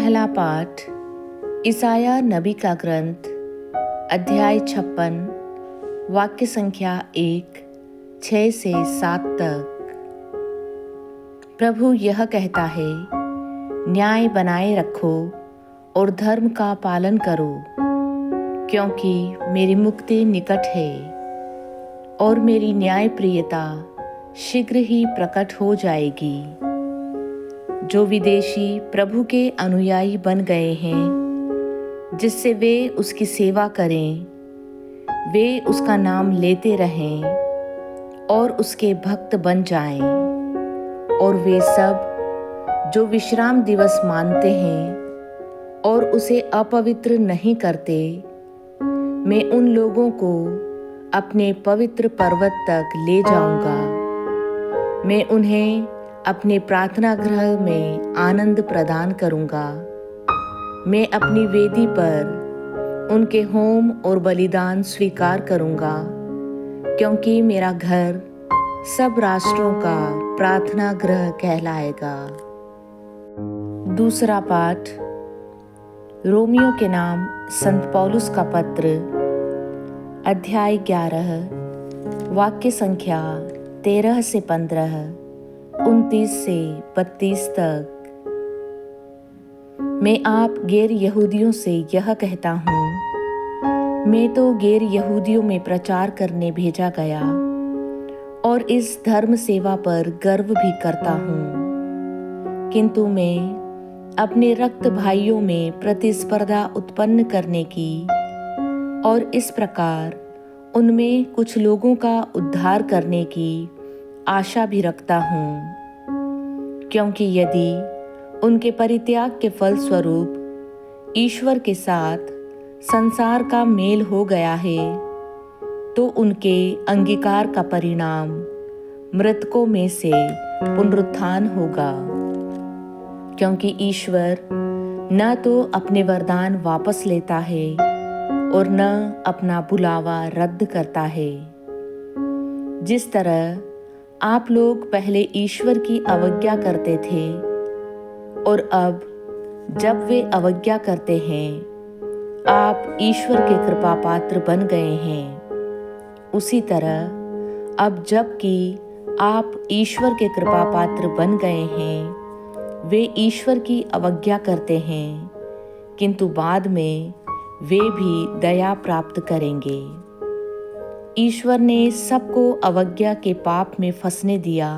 पहला पाठ ईसाया नबी का ग्रंथ अध्याय 56 वाक्य संख्या 1 6 से 7 तक। प्रभु यह कहता है, न्याय बनाए रखो और धर्म का पालन करो, क्योंकि मेरी मुक्ति निकट है और मेरी न्याय प्रियता शीघ्र ही प्रकट हो जाएगी। जो विदेशी प्रभु के अनुयायी बन गए हैं, जिससे वे उसकी सेवा करें, वे उसका नाम लेते रहें और उसके भक्त बन जाएं। और वे सब जो विश्राम दिवस मानते हैं और उसे अपवित्र नहीं करते, मैं उन लोगों को अपने पवित्र पर्वत तक ले जाऊंगा। मैं उन्हें अपने प्रार्थना गृह में आनंद प्रदान करूंगा। मैं अपनी वेदी पर उनके होम और बलिदान स्वीकार करूंगा, क्योंकि मेरा घर सब राष्ट्रों का प्रार्थना गृह कहलाएगा। दूसरा पाठ रोमियो के नाम संत पौलुस का पत्र अध्याय 11 वाक्य संख्या 13 से 15, 29 से 32 तक। मैं आप गैर यहूदियों से यह कहता हूँ, मैं तो गैर यहूदियों में प्रचार करने भेजा गया और इस धर्म सेवा पर गर्व भी करता हूँ। किंतु मैं अपने रक्त भाइयों में प्रतिस्पर्धा उत्पन्न करने की और इस प्रकार उनमें कुछ लोगों का उद्धार करने की आशा भी रखता हूँ, क्योंकि यदि उनके परित्याग के फलस्वरूप ईश्वर के साथ संसार का मेल हो गया है, तो उनके अंगीकार का परिणाम मृतकों में से पुनरुत्थान होगा। क्योंकि ईश्वर न तो अपने वरदान वापस लेता है और न अपना बुलावा रद्द करता है। जिस तरह आप लोग पहले ईश्वर की अवज्ञा करते थे और अब जब वे अवज्ञा करते हैं, आप ईश्वर के कृपा पात्र बन गए हैं, उसी तरह अब जबकि आप ईश्वर के कृपा पात्र बन गए हैं, वे ईश्वर की अवज्ञा करते हैं, किंतु बाद में वे भी दया प्राप्त करेंगे। ईश्वर ने सबको अवज्ञा के पाप में फंसने दिया,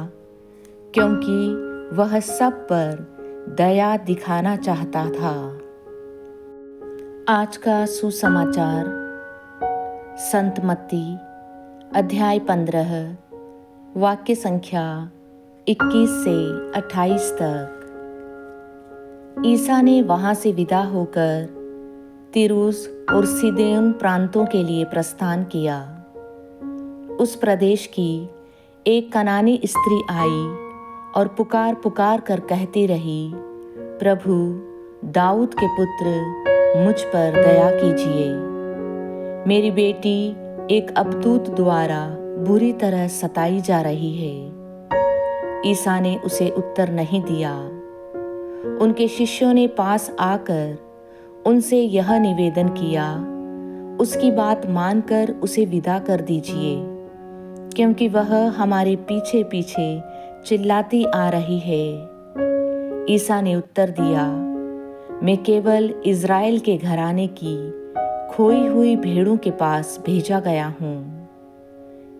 क्योंकि वह सब पर दया दिखाना चाहता था। आज का सुसमाचार संत मत्ती अध्याय 15 वाक्य संख्या 21 से 28 तक। ईसा ने वहां से विदा होकर तीरुस और सीदोन प्रांतों के लिए प्रस्थान किया। उस प्रदेश की एक कनानी स्त्री आई और पुकार पुकार कर कहती रही, प्रभु दाऊद के पुत्र मुझ पर दया कीजिए। मेरी बेटी एक अबतूत द्वारा बुरी तरह सताई जा रही है। ईसा ने उसे उत्तर नहीं दिया। उनके शिष्यों ने पास आकर उनसे यह निवेदन किया, उसकी बात मानकर उसे विदा कर दीजिए, क्योंकि वह हमारे पीछे पीछे चिल्लाती आ रही है। ईसा ने उत्तर दिया, मैं केवल इज़राइल के घराने की खोई हुई भेड़ों के पास भेजा गया हूँ।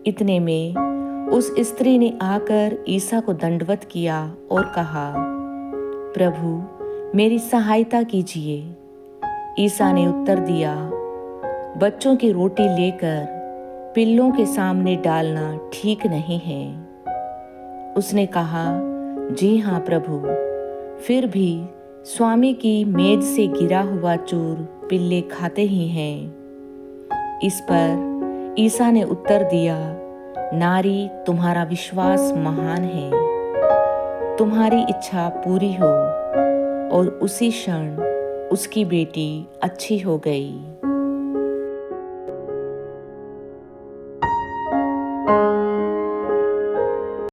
इतने में उस स्त्री ने आकर ईसा को दंडवत किया और कहा, प्रभु मेरी सहायता कीजिए। ईसा ने उत्तर दिया, बच्चों की रोटी लेकर पिल्लों के सामने डालना ठीक नहीं है। उसने कहा, जी हाँ प्रभु, फिर भी स्वामी की मेज से गिरा हुआ चूर पिल्ले खाते ही हैं। इस पर ईसा ने उत्तर दिया, नारी तुम्हारा विश्वास महान है, तुम्हारी इच्छा पूरी हो। और उसी क्षण उसकी बेटी अच्छी हो गई।